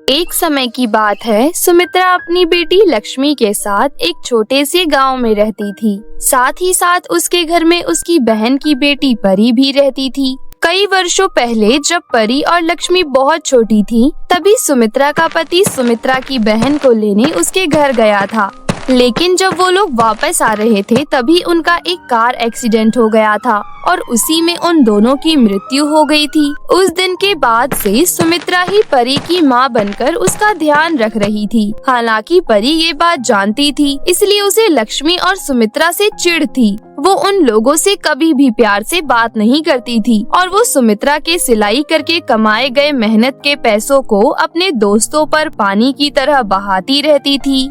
एक समय की बात है, सुमित्रा अपनी बेटी लक्ष्मी के साथ एक छोटे से गांव में रहती थी। साथ ही साथ उसके घर में उसकी बहन की बेटी परी भी रहती थी। कई वर्षों पहले जब परी और लक्ष्मी बहुत छोटी थी, तभी सुमित्रा का पति सुमित्रा की बहन को लेने उसके घर गया था। लेकिन जब वो लोग वापस आ रहे थे, तभी उनका एक कार एक्सीडेंट हो गया था और उसी में उन दोनों की मृत्यु हो गई थी। उस दिन के बाद से सुमित्रा ही परी की माँ बनकर उसका ध्यान रख रही थी। हालांकि परी ये बात जानती थी, इसलिए उसे लक्ष्मी और सुमित्रा से चिढ़ थी। वो उन लोगों से कभी भी प्यार से बात नहीं करती थी और वो सुमित्रा के सिलाई करके कमाए गए मेहनत के पैसों को अपने दोस्तों पर पानी की तरह बहाती रहती थी।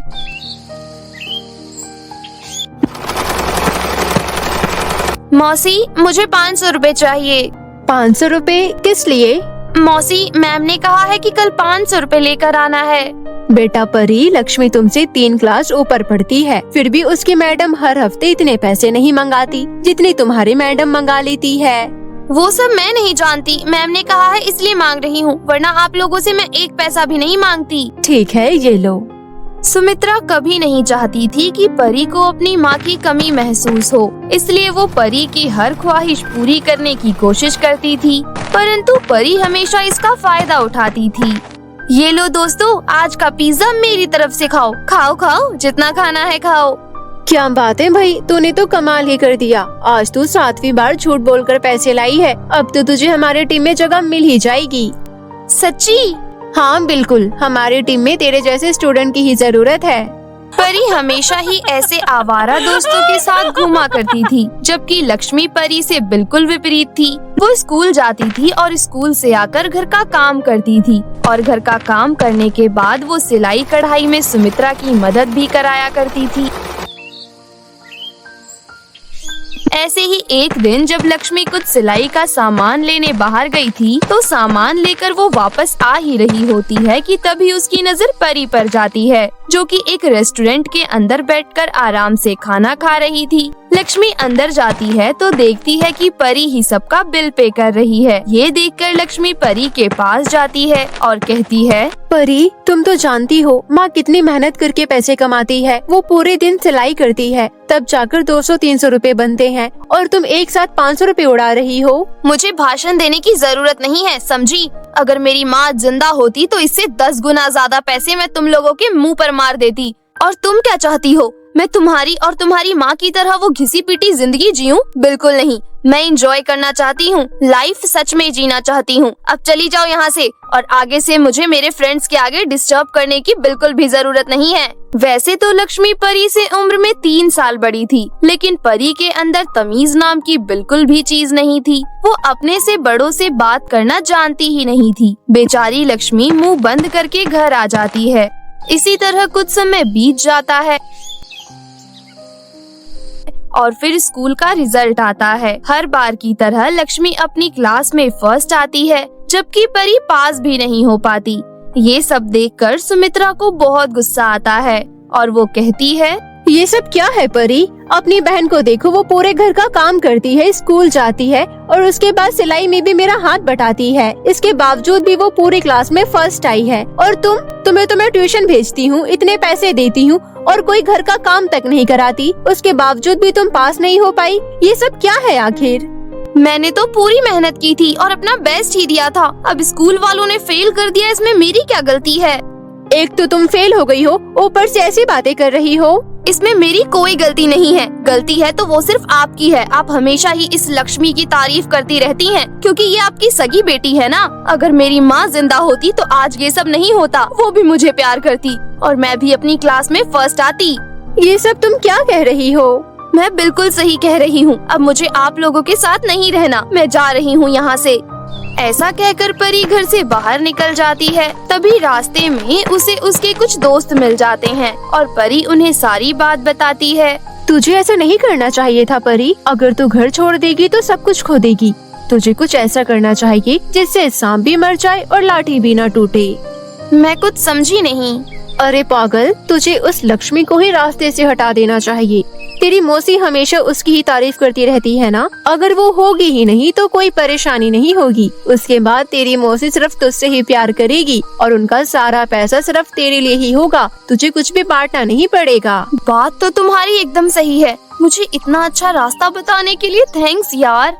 मौसी, मुझे 500 रुपए चाहिए। 500 रुपए किस लिए? मौसी, मैम ने कहा है कि कल 500 रुपए लेकर आना है। बेटा परी, लक्ष्मी तुमसे 3 क्लास ऊपर पढ़ती है, फिर भी उसकी मैडम हर हफ्ते इतने पैसे नहीं मंगाती जितनी तुम्हारी मैडम मंगा लेती है। वो सब मैं नहीं जानती, मैम ने कहा है इसलिए मांग रही हूँ, वरना आप लोगों से मैं 1 पैसा भी नहीं मांगती। ठीक है, ये लो। सुमित्रा कभी नहीं चाहती थी कि परी को अपनी माँ की कमी महसूस हो, इसलिए वो परी की हर ख्वाहिश पूरी करने की कोशिश करती थी, परंतु परी हमेशा इसका फायदा उठाती थी। ये लो दोस्तों, आज का पिज्जा मेरी तरफ से खाओ, खाओ खाओ, जितना खाना है खाओ। क्या बात है भाई, तूने तो कमाल ही कर दिया। आज तू 7वीं बार झूठ बोलकर पैसे लाई है। अब तो तुझे हमारे टीम में जगह मिल ही जाएगी। सच्ची? हाँ बिल्कुल, हमारी टीम में तेरे जैसे स्टूडेंट की ही जरूरत है। परी हमेशा ही ऐसे आवारा दोस्तों के साथ घूमा करती थी, जबकि लक्ष्मी परी से बिल्कुल विपरीत थी। वो स्कूल जाती थी और स्कूल से आकर घर का काम करती थी और घर का काम करने के बाद वो सिलाई कढ़ाई में सुमित्रा की मदद भी कराया करती थी। ऐसे ही एक दिन जब लक्ष्मी कुछ सिलाई का सामान लेने बाहर गई थी, तो सामान लेकर वो वापस आ ही रही होती है कि तभी उसकी नजर परी पर जाती है, जो कि एक रेस्टोरेंट के अंदर बैठकर आराम से खाना खा रही थी। लक्ष्मी अंदर जाती है तो देखती है कि परी ही सबका बिल पे कर रही है। ये देखकर लक्ष्मी परी के पास जाती है और कहती है, परी, तुम तो जानती हो माँ कितनी मेहनत करके पैसे कमाती है। वो पूरे दिन सिलाई करती है, तब जाकर 200-300 रुपए बनते हैं और तुम एक साथ 500 रुपए उड़ा रही हो। मुझे भाषण देने की जरूरत नहीं है, समझी? अगर मेरी माँ जिंदा होती तो इससे 10 गुना ज्यादा पैसे मैं तुम लोगों के मुंह पर मार देती। और तुम क्या चाहती हो, मैं तुम्हारी और तुम्हारी माँ की तरह वो घिसी पिटी जिंदगी जीऊं? बिल्कुल नहीं, मैं एंजॉय करना चाहती हूँ, लाइफ सच में जीना चाहती हूँ। अब चली जाओ यहाँ से और आगे से मुझे मेरे फ्रेंड्स के आगे डिस्टर्ब करने की बिल्कुल भी जरूरत नहीं है। वैसे तो लक्ष्मी परी से उम्र में 3 साल बड़ी थी, लेकिन परी के अंदर तमीज नाम की बिल्कुल भी चीज नहीं थी। वो अपने से बड़ों से बात करना जानती ही नहीं थी। बेचारी लक्ष्मी मुंह बंद करके घर आ जाती है। इसी तरह कुछ समय बीत जाता है और फिर स्कूल का रिजल्ट आता है। हर बार की तरह लक्ष्मी अपनी क्लास में फर्स्ट आती है, जबकि परी पास भी नहीं हो पाती। ये सब देखकर सुमित्रा को बहुत गुस्सा आता है और वो कहती है, ये सब क्या है परी? अपनी बहन को देखो, वो पूरे घर का काम करती है, स्कूल जाती है और उसके बाद सिलाई में भी मेरा हाथ बटाती है। इसके बावजूद भी वो पूरी क्लास में फर्स्ट आई है। और तुम्हें तो मैं ट्यूशन भेजती हूँ, इतने पैसे देती हूँ और कोई घर का काम तक नहीं कराती, उसके बावजूद भी तुम पास नहीं हो पाई। ये सब क्या है आखिर? मैंने तो पूरी मेहनत की थी और अपना बेस्ट ही दिया था। अब स्कूल वालों ने फेल कर दिया, इसमें मेरी क्या गलती है? एक तो तुम फेल हो गई हो, ऊपर से ऐसी बातें कर रही हो। इसमें मेरी कोई गलती नहीं है। गलती है तो वो सिर्फ आपकी है। आप हमेशा ही इस लक्ष्मी की तारीफ करती रहती हैं, क्योंकि ये आपकी सगी बेटी है ना। अगर मेरी माँ जिंदा होती तो आज ये सब नहीं होता। वो भी मुझे प्यार करती और मैं भी अपनी क्लास में फर्स्ट आती। ये सब तुम क्या कह रही हो? मैं बिल्कुल सही कह रही हूँ। अब मुझे आप लोगों के साथ नहीं रहना, मैं जा रही हूँ यहाँ से। ऐसा कहकर परी घर से बाहर निकल जाती है। तभी रास्ते में उसे उसके कुछ दोस्त मिल जाते हैं और परी उन्हें सारी बात बताती है। तुझे ऐसा नहीं करना चाहिए था परी। अगर तू घर छोड़ देगी तो सब कुछ खो देगी। तुझे कुछ ऐसा करना चाहिए जिससे सांप भी मर जाए और लाठी भी न टूटे। मैं कुछ समझी नहीं। अरे पागल, तुझे उस लक्ष्मी को ही रास्ते से हटा देना चाहिए। तेरी मौसी हमेशा उसकी ही तारीफ करती रहती है ना। अगर वो होगी ही नहीं तो कोई परेशानी नहीं होगी। उसके बाद तेरी मौसी सिर्फ तुझसे ही प्यार करेगी और उनका सारा पैसा सिर्फ तेरे लिए ही होगा। तुझे कुछ भी बांटना नहीं पड़ेगा। बात तो तुम्हारी एकदम सही है। मुझे इतना अच्छा रास्ता बताने के लिए थैंक्स यार।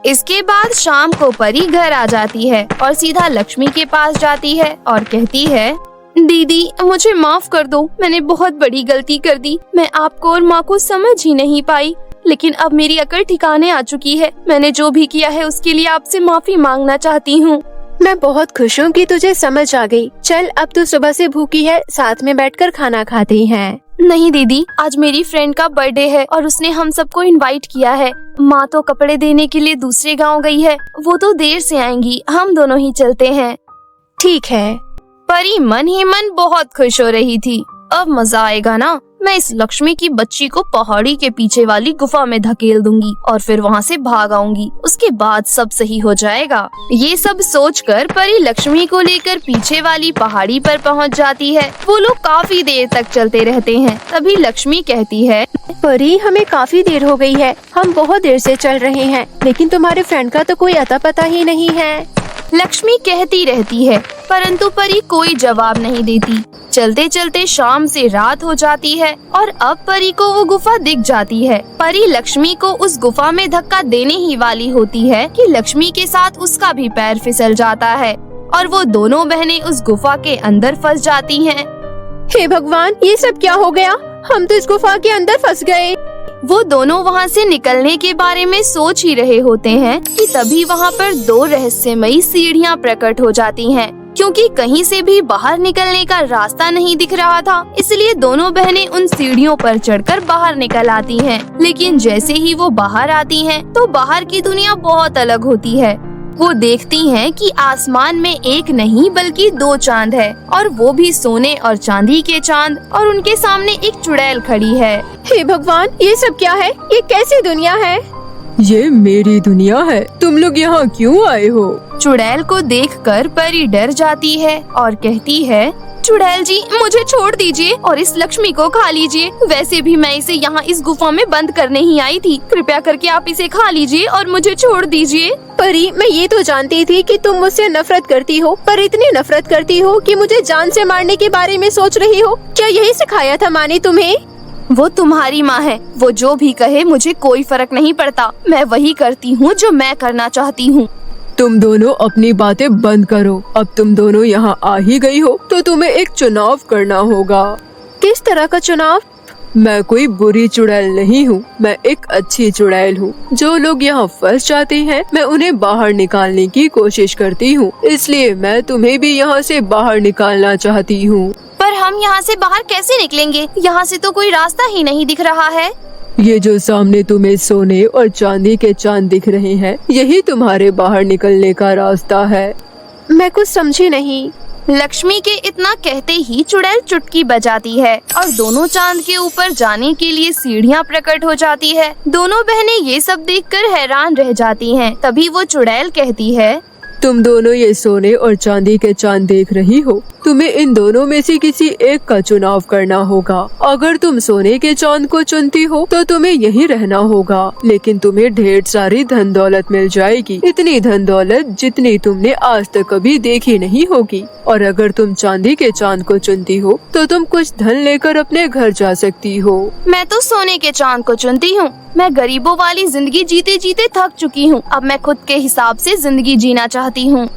इसके बाद शाम को परी घर आ जाती है और सीधा लक्ष्मी के पास जाती है और कहती है, दीदी मुझे माफ कर दो, मैंने बहुत बड़ी गलती कर दी। मैं आपको और माँ को समझ ही नहीं पाई, लेकिन अब मेरी अकल ठिकाने आ चुकी है। मैंने जो भी किया है उसके लिए आपसे माफी मांगना चाहती हूँ। मैं बहुत खुश हूँ कि तुझे समझ आ गई। चल अब तू सुबह से भूखी है, साथ में बैठकर खाना खाते हैं। नहीं दीदी, आज मेरी फ्रेंड का बर्थडे है और उसने हम सबको इनवाइट किया है। माँ तो कपड़े देने के लिए दूसरे गांव गई है, वो तो देर से आएंगी, हम दोनों ही चलते हैं। ठीक है। परी मन ही मन बहुत खुश हो रही थी। अब मजा आएगा ना। मैं इस लक्ष्मी की बच्ची को पहाड़ी के पीछे वाली गुफा में धकेल दूंगी और फिर वहाँ से भाग आऊंगी। उसके बाद सब सही हो जाएगा। ये सब सोचकर परी लक्ष्मी को लेकर पीछे वाली पहाड़ी पर पहुँच जाती है। वो लोग काफी देर तक चलते रहते हैं। तभी लक्ष्मी कहती है, परी हमें काफी देर हो गई है, हम बहुत देर से चल रहे हैं, लेकिन तुम्हारे फ्रेंड का तो कोई अता पता ही नहीं है। लक्ष्मी कहती रहती है, परंतु परी कोई जवाब नहीं देती। चलते चलते शाम से रात हो जाती है और अब परी को वो गुफा दिख जाती है। परी लक्ष्मी को उस गुफा में धक्का देने ही वाली होती है कि लक्ष्मी के साथ उसका भी पैर फिसल जाता है और वो दोनों बहनें उस गुफा के अंदर फंस जाती हैं। हे भगवान, ये सब क्या हो गया? हम तो इस गुफा के अंदर फंस गए। वो दोनों वहाँ से निकलने के बारे में सोच ही रहे होते हैं कि तभी वहाँ पर दो रहस्यमयी सीढ़ियाँ प्रकट हो जाती हैं। क्योंकि कहीं से भी बाहर निकलने का रास्ता नहीं दिख रहा था, इसलिए दोनों बहनें उन सीढ़ियों पर चढ़कर बाहर निकल आती हैं। लेकिन जैसे ही वो बाहर आती हैं, तो बाहर की दुनिया बहुत अलग होती है। वो देखती हैं कि आसमान में एक नहीं बल्कि दो चांद है और वो भी सोने और चांदी के चांद, और उनके सामने एक चुड़ैल खड़ी है। हे भगवान, ये सब क्या है? ये कैसी दुनिया है? ये मेरी दुनिया है। तुम लोग यहाँ क्यों आए हो? चुड़ैल को देखकर परी डर जाती है और कहती है, चुड़ैल जी मुझे छोड़ दीजिए और इस लक्ष्मी को खा लीजिए। वैसे भी मैं इसे यहाँ इस गुफा में बंद करने ही आई थी। कृपया करके आप इसे खा लीजिए और मुझे छोड़ दीजिए। परी, मैं ये तो जानती थी कि तुम मुझसे नफरत करती हो, पर इतनी नफरत करती हो कि मुझे जान से मारने के बारे में सोच रही हो। क्या यही सिखाया था माँ ने तुम्हें? वो तुम्हारी माँ है, वो जो भी कहे मुझे कोई फर्क नहीं पड़ता। मैं वही करती हूँ जो मैं करना चाहती हूँ। तुम दोनों अपनी बातें बंद करो। अब तुम दोनों यहाँ आ ही गई हो तो तुम्हें एक चुनाव करना होगा। किस तरह का चुनाव? मैं कोई बुरी चुड़ैल नहीं हूँ, मैं एक अच्छी चुड़ैल हूँ। जो लोग यहाँ फंस जाते हैं मैं उन्हें बाहर निकालने की कोशिश करती हूँ, इसलिए मैं तुम्हें भी यहाँ से बाहर निकालना चाहती हूँ। पर हम यहाँ से बाहर कैसे निकलेंगे? यहाँ से तो कोई रास्ता ही नहीं दिख रहा है। ये जो सामने तुम्हें सोने और चांदी के चांद दिख रहे हैं, यही तुम्हारे बाहर निकलने का रास्ता है। मैं कुछ समझी नहीं। लक्ष्मी के इतना कहते ही चुड़ैल चुटकी बजाती है और दोनों चांद के ऊपर जाने के लिए सीढ़ियाँ प्रकट हो जाती है। दोनों बहनें ये सब देखकर हैरान रह जाती हैं। तभी वो चुड़ैल कहती है, तुम दोनों ये सोने और चांदी के चांद देख रही हो, तुम्हें इन दोनों में से किसी एक का चुनाव करना होगा। अगर तुम सोने के चांद को चुनती हो तो तुम्हें यहीं रहना होगा, लेकिन तुम्हें ढेर सारी धन दौलत मिल जाएगी, इतनी धन दौलत जितनी तुमने आज तक कभी देखी नहीं होगी। और अगर तुम चांदी के चांद को चुनती हो तो तुम कुछ धन लेकर अपने घर जा सकती हो। मैं तो सोने के चांद को चुनती हूँ। मैं गरीबों वाली जिंदगी जीते जीते थक चुकी हूँ। अब मैं खुद के हिसाब से जिंदगी जीना चाहती हूँ।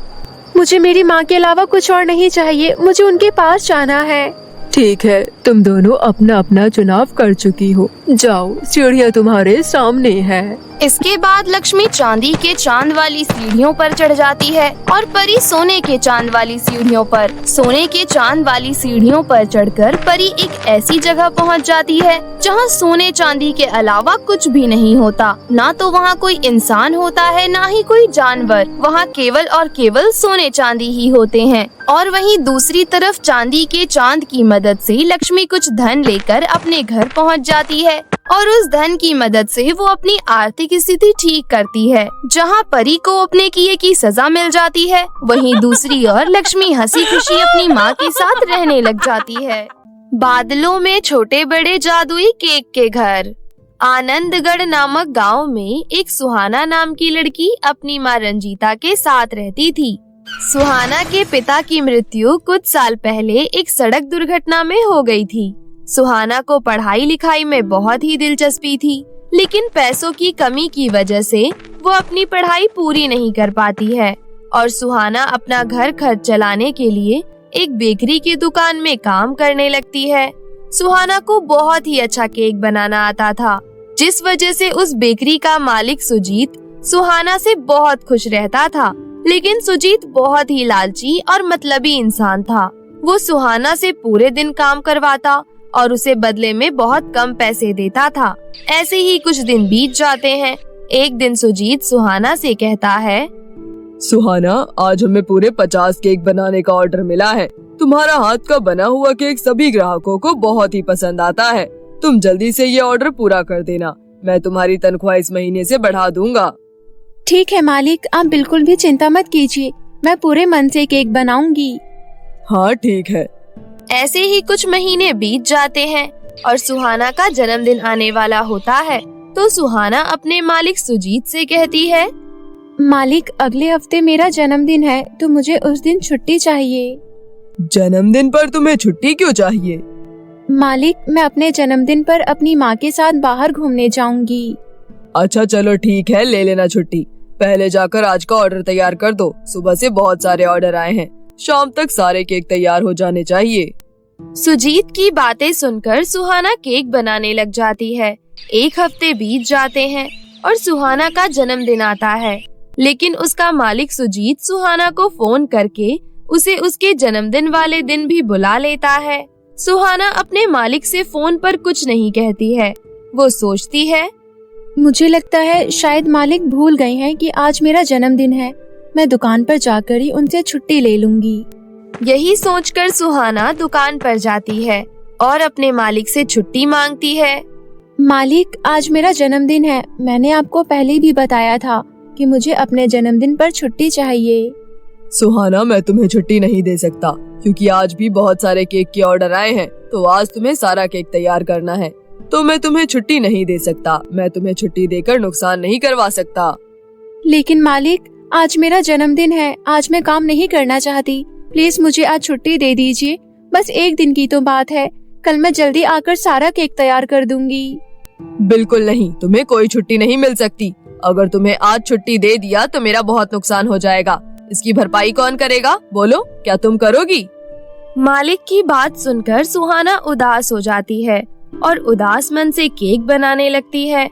मुझे मेरी माँ के अलावा कुछ और नहीं चाहिए, मुझे उनके पास जाना है। ठीक है, तुम दोनों अपना अपना चुनाव कर चुकी हो, जाओ, सीढ़ियाँ तुम्हारे सामने है। इसके बाद लक्ष्मी चांदी के चांद वाली सीढ़ियों पर चढ़ जाती है और परी सोने के चांद वाली सीढ़ियों पर। सोने के चांद वाली सीढ़ियों पर चढ़कर परी एक ऐसी जगह पहुंच जाती है जहां सोने चांदी के अलावा कुछ भी नहीं होता। ना तो वहां कोई इंसान होता है, ना ही कोई जानवर। वहां केवल और केवल सोने चांदी ही होते हैं। और वहीं दूसरी तरफ चांदी के चांद की मदद से लक्ष्मी कुछ धन लेकर अपने घर पहुंच जाती है और उस धन की मदद से वो अपनी आर्थिक स्थिति ठीक करती है। जहाँ परी को अपने किए की सजा मिल जाती है, वहीं दूसरी ओर लक्ष्मी हंसी खुशी अपनी माँ के साथ रहने लग जाती है। बादलों में छोटे बड़े जादुई केक के घर। आनंदगढ़ नामक गांव में एक सुहाना नाम की लड़की अपनी माँ रंजीता के साथ रहती थी। सुहाना के पिता की मृत्यु कुछ साल पहले एक सड़क दुर्घटना में हो गई थी। सुहाना को पढ़ाई लिखाई में बहुत ही दिलचस्पी थी, लेकिन पैसों की कमी की वजह से वो अपनी पढ़ाई पूरी नहीं कर पाती है और सुहाना अपना घर खर्च चलाने के लिए एक बेकरी की दुकान में काम करने लगती है। सुहाना को बहुत ही अच्छा केक बनाना आता था, जिस वजह से उस बेकरी का मालिक सुजीत सुहाना से बहुत खुश रहता था। लेकिन सुजीत बहुत ही लालची और मतलबी इंसान था। वो सुहाना से पूरे दिन काम करवाता और उसे बदले में बहुत कम पैसे देता था। ऐसे ही कुछ दिन बीत जाते हैं। एक दिन सुजीत सुहाना से कहता है, सुहाना, आज हमें पूरे 50 केक बनाने का ऑर्डर मिला है। तुम्हारा हाथ का बना हुआ केक सभी ग्राहकों को बहुत ही पसंद आता है। तुम जल्दी से ये ऑर्डर पूरा कर देना। मैं तुम्हारी तनख्वाह इस महीने से बढ़ा दूंगा। ठीक है मालिक, आप बिल्कुल भी चिंता मत कीजिए, मैं पूरे मन से केक बनाऊंगी। हाँ ठीक है। ऐसे ही कुछ महीने बीत जाते हैं और सुहाना का जन्मदिन आने वाला होता है। तो सुहाना अपने मालिक सुजीत से कहती है, मालिक, अगले हफ्ते मेरा जन्मदिन है, तो मुझे उस दिन छुट्टी चाहिए। जन्मदिन पर तुम्हें छुट्टी क्यों चाहिए? मालिक, मैं अपने जन्मदिन पर अपनी माँ के साथ बाहर घूमने जाऊंगी। अच्छा चलो ठीक है, ले लेना छुट्टी। पहले जाकर आज का ऑर्डर तैयार कर दो। सुबह से बहुत सारे ऑर्डर आए हैं, शाम तक सारे केक तैयार हो जाने चाहिए। सुजीत की बातें सुनकर सुहाना केक बनाने लग जाती है। एक हफ्ते बीत जाते हैं और सुहाना का जन्मदिन आता है, लेकिन उसका मालिक सुजीत सुहाना को फोन करके उसे उसके जन्मदिन वाले दिन भी बुला लेता है। सुहाना अपने मालिक से फोन पर कुछ नहीं कहती है। वो सोचती है, मुझे लगता है शायद मालिक भूल गए हैं कि आज मेरा जन्मदिन है। मैं दुकान पर जाकर ही उनसे छुट्टी ले लूंगी। यही सोचकर सुहाना दुकान पर जाती है और अपने मालिक से छुट्टी मांगती है। मालिक, आज मेरा जन्मदिन है। मैंने आपको पहले भी बताया था कि मुझे अपने जन्मदिन पर छुट्टी चाहिए। सुहाना, मैं तुम्हें छुट्टी नहीं दे सकता क्योंकि आज भी बहुत सारे केक के ऑर्डर आए हैं, तो आज तुम्हें सारा केक तैयार करना है, तो मैं तुम्हें छुट्टी नहीं दे सकता। मैं तुम्हें छुट्टी देकर नुकसान नहीं करवा सकता। लेकिन मालिक, आज मेरा जन्मदिन है, आज मैं काम नहीं करना चाहती। प्लीज मुझे आज छुट्टी दे दीजिए। बस एक दिन की तो बात है, कल मैं जल्दी आकर सारा केक तैयार कर दूंगी। बिल्कुल नहीं, तुम्हें कोई छुट्टी नहीं मिल सकती। अगर तुम्हें आज छुट्टी दे दिया तो मेरा बहुत नुकसान हो जाएगा। इसकी भरपाई कौन करेगा? बोलो, क्या तुम करोगी? मालिक की बात सुनकर सुहाना उदास हो जाती है और उदास मन से केक बनाने लगती है।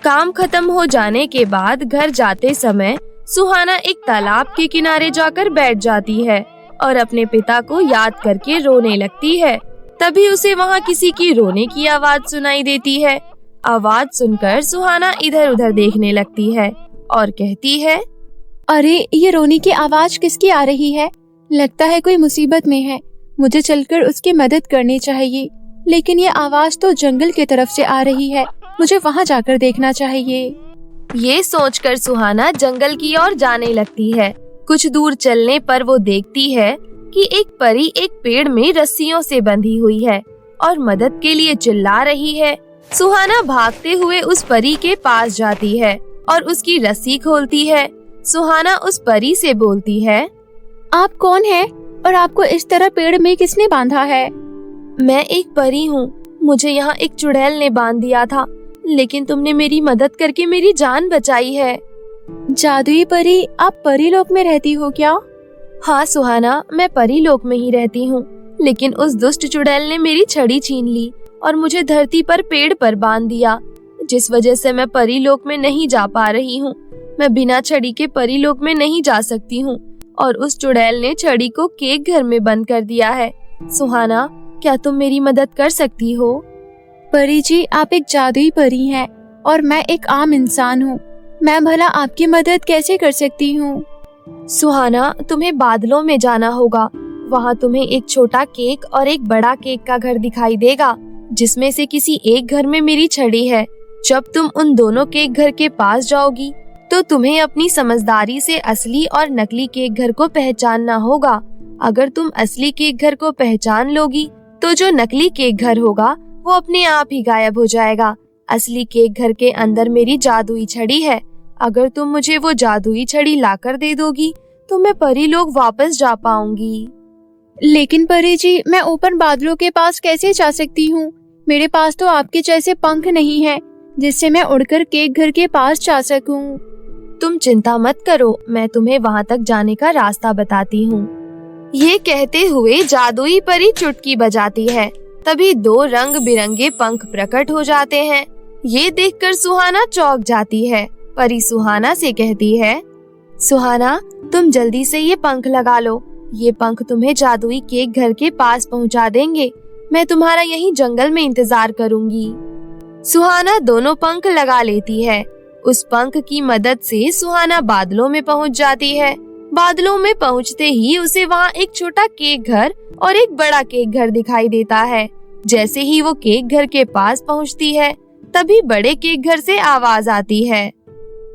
काम खत्म हो जाने के बाद घर जाते समय सुहाना एक तालाब के किनारे जाकर बैठ जाती है और अपने पिता को याद करके रोने लगती है। तभी उसे वहाँ किसी की रोने की आवाज सुनाई देती है। आवाज सुनकर सुहाना इधर उधर देखने लगती है और कहती है, अरे, ये रोने की आवाज किसकी आ रही है? लगता है कोई मुसीबत में है। मुझे चलकर उसकी मदद करनी चाहिए, लेकिन ये आवाज तो जंगल की तरफ से आ रही है। मुझे वहाँ जाकर देखना चाहिए। ये सोचकर सुहाना जंगल की ओर जाने लगती है। कुछ दूर चलने पर वो देखती है कि एक परी एक पेड़ में रस्सियों से बंधी हुई है और मदद के लिए चिल्ला रही है। सुहाना भागते हुए उस परी के पास जाती है और उसकी रस्सी खोलती है। सुहाना उस परी से बोलती है, आप कौन हैं और आपको इस तरह पेड़ में किसने बांधा है? मैं एक परी हूँ। मुझे यहाँ एक चुड़ैल ने बांध दिया था, लेकिन तुमने मेरी मदद करके मेरी जान बचाई है। जादुई परी, आप परी लोक में रहती हो क्या? हाँ सुहाना, मैं परी लोक में ही रहती हूँ, लेकिन उस दुष्ट चुड़ैल ने मेरी छड़ी छीन ली और मुझे धरती पर पेड़ पर बांध दिया, जिस वजह से मैं परी लोक में नहीं जा पा रही हूँ। मैं बिना छड़ी के परी लोक में नहीं जा सकती हूँ और उस चुड़ैल ने छड़ी को केक घर में बंद कर दिया है। सुहाना, क्या तुम मेरी मदद कर सकती हो? परी जी, आप एक जादुई परी हैं और मैं एक आम इंसान हूँ। मैं भला आपकी मदद कैसे कर सकती हूँ? सुहाना, तुम्हें बादलों में जाना होगा। वहाँ तुम्हें एक छोटा केक और एक बड़ा केक का घर दिखाई देगा। जिसमें से किसी एक घर में मेरी छड़ी है। जब तुम उन दोनों केक घर के पास जाओगी तो तुम्हें अपनी समझदारी से असली और नकली केक घर को पहचानना होगा। अगर तुम असली केक घर को पहचान लोगी तो जो नकली केक घर होगा वो अपने आप ही गायब हो जाएगा। असली केक घर के अंदर मेरी जादुई छड़ी है। अगर तुम मुझे वो जादुई छड़ी लाकर दे दोगी तो मैं परी लोग वापस जा पाऊंगी। लेकिन परी जी, मैं ऊपर बादलों के पास कैसे जा सकती हूँ? मेरे पास तो आपके जैसे पंख नहीं है जिससे मैं उड़कर केक घर के पास जा सकूं। तुम चिंता मत करो, मैं तुम्हें वहाँ तक जाने का रास्ता बताती हूँ। ये कहते हुए जादुई परी चुटकी बजाती है। तभी 2 रंग बिरंगे पंख प्रकट हो जाते हैं। ये देखकर सुहाना चौंक जाती है। परी सुहाना से कहती है, सुहाना, तुम जल्दी से ये पंख लगा लो। ये पंख तुम्हें जादुई केक घर के पास पहुंचा देंगे। मैं तुम्हारा यहीं जंगल में इंतजार करूंगी। सुहाना दोनों पंख लगा लेती है। उस पंख की मदद से सुहाना बादलों में पहुंच जाती है। बादलों में पहुंचते ही उसे वहां एक छोटा केक घर और एक बड़ा केक घर दिखाई देता है। जैसे ही वो केक घर के पास पहुंचती है तभी बड़े केक घर से आवाज आती है,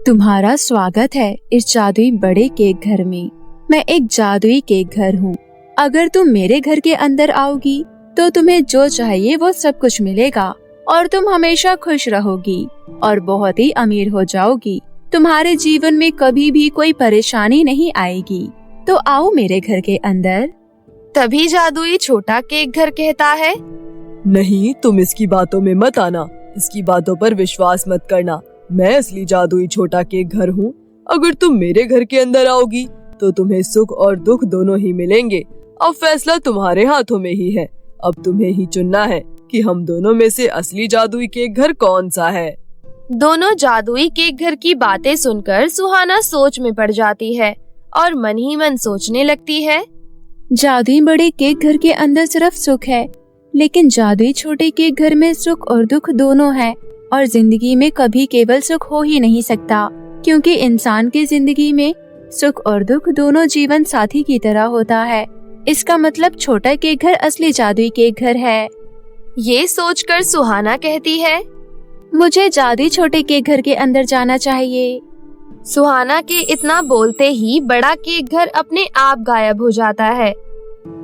तुम्हारा स्वागत है इस जादुई बड़े केक घर में। मैं एक जादुई केक घर हूँ। अगर तुम मेरे घर के अंदर आओगी तो तुम्हें जो चाहिए वो सब कुछ मिलेगा और तुम हमेशा खुश रहोगी और बहुत ही अमीर हो जाओगी। तुम्हारे जीवन में कभी भी कोई परेशानी नहीं आएगी। तो आओ मेरे घर के अंदर। तभी जादुई छोटा केक घर कहता है, नहीं, तुम इसकी बातों में मत आना। इसकी बातों पर विश्वास मत करना। मैं असली जादुई छोटा केक घर हूँ। अगर तुम मेरे घर के अंदर आओगी तो तुम्हें सुख और दुख दोनों ही मिलेंगे। अब फैसला तुम्हारे हाथों में ही है। अब तुम्हें ही चुनना है कि हम दोनों में से असली जादुई केक घर कौन सा है। दोनों जादुई केक घर की बातें सुनकर सुहाना सोच में पड़ जाती है और मन ही मन सोचने लगती है, जादुई बड़े केक घर के अंदर सिर्फ सुख है, लेकिन जादुई छोटे केक घर में सुख और दुख दोनों है। और जिंदगी में कभी केवल सुख हो ही नहीं सकता, क्योंकि इंसान की जिंदगी में सुख और दुख दोनों जीवन साथी की तरह होता है। इसका मतलब छोटा केक घर असली जादुई केक घर है। ये सोचकर सुहाना कहती है, मुझे जादुई छोटे केक घर के अंदर जाना चाहिए। सुहाना के इतना बोलते ही बड़ा केक घर अपने आप गायब हो जाता है।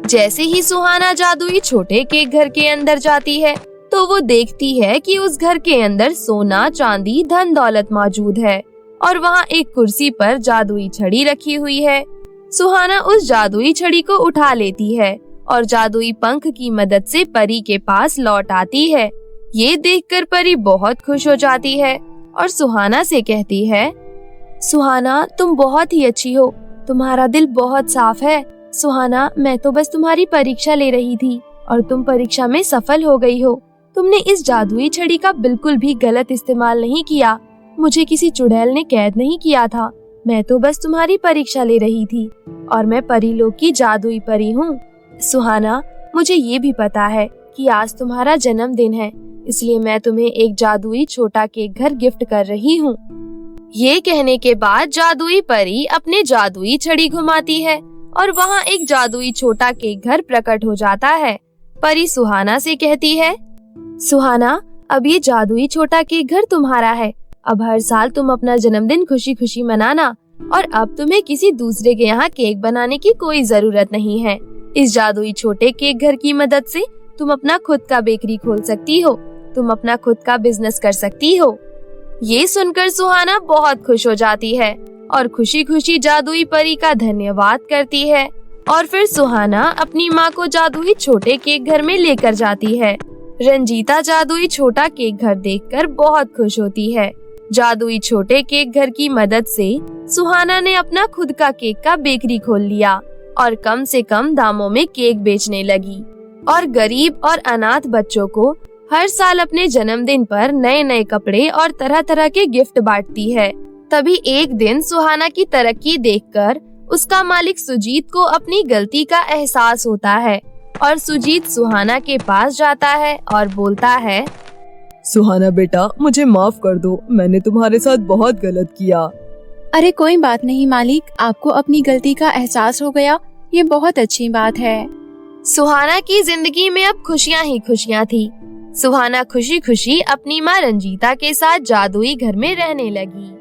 जैसे ही सुहाना जादुई छोटे केक घर के अंदर जाती है तो वो देखती है कि उस घर के अंदर सोना, चांदी, धन दौलत मौजूद है और वहाँ एक कुर्सी पर जादुई छड़ी रखी हुई है। सुहाना उस जादुई छड़ी को उठा लेती है और जादुई पंख की मदद से परी के पास लौट आती है। ये देखकर परी बहुत खुश हो जाती है और सुहाना से कहती है, सुहाना, तुम बहुत ही अच्छी हो। तुम्हारा दिल बहुत साफ है। सुहाना, मैं तो बस तुम्हारी परीक्षा ले रही थी और तुम परीक्षा में सफल हो गई हो। तुमने इस जादुई छड़ी का बिल्कुल भी गलत इस्तेमाल नहीं किया। मुझे किसी चुड़ैल ने कैद नहीं किया था। मैं तो बस तुम्हारी परीक्षा ले रही थी और मैं परीलोक की जादुई परी हूँ। सुहाना, मुझे ये भी पता है कि आज तुम्हारा जन्मदिन है, इसलिए मैं तुम्हें एक जादुई छोटा केक घर गिफ्ट कर रही हूँ। ये कहने के बाद जादुई परी अपने जादुई छड़ी घुमाती है और वहाँ एक जादुई छोटा केक घर प्रकट हो जाता है। परी सुहाना से कहती है, सुहाना, अब ये जादुई छोटा केक घर तुम्हारा है। अब हर साल तुम अपना जन्मदिन खुशी खुशी मनाना और अब तुम्हें किसी दूसरे के यहाँ केक बनाने की कोई जरूरत नहीं है। इस जादुई छोटे केक घर की मदद से तुम अपना खुद का बेकरी खोल सकती हो। तुम अपना खुद का बिजनेस कर सकती हो। ये सुनकर सुहाना बहुत खुश हो जाती है और खुशी खुशी जादुई परी का धन्यवाद करती है और फिर सुहाना अपनी माँ को जादुई छोटे केक घर में लेकर जाती है। रंजीता जादुई छोटा केक घर देखकर बहुत खुश होती है। जादुई छोटे केक घर की मदद से सुहाना ने अपना खुद का केक का बेकरी खोल लिया और कम से कम दामों में केक बेचने लगी और गरीब और अनाथ बच्चों को हर साल अपने जन्मदिन पर नए नए कपड़े और तरह तरह के गिफ्ट बांटती है। तभी एक दिन सुहाना की तरक्की देखकर उसका मालिक सुजीत को अपनी गलती का एहसास होता है और सुजीत सुहाना के पास जाता है और बोलता है, सुहाना बेटा, मुझे माफ कर दो। मैंने तुम्हारे साथ बहुत गलत किया। अरे कोई बात नहीं मालिक, आपको अपनी गलती का एहसास हो गया, ये बहुत अच्छी बात है। सुहाना की जिंदगी में अब खुशियाँ ही खुशियाँ थी। सुहाना खुशी खुशी अपनी माँ रंजीता के साथ जादुई घर में रहने लगी।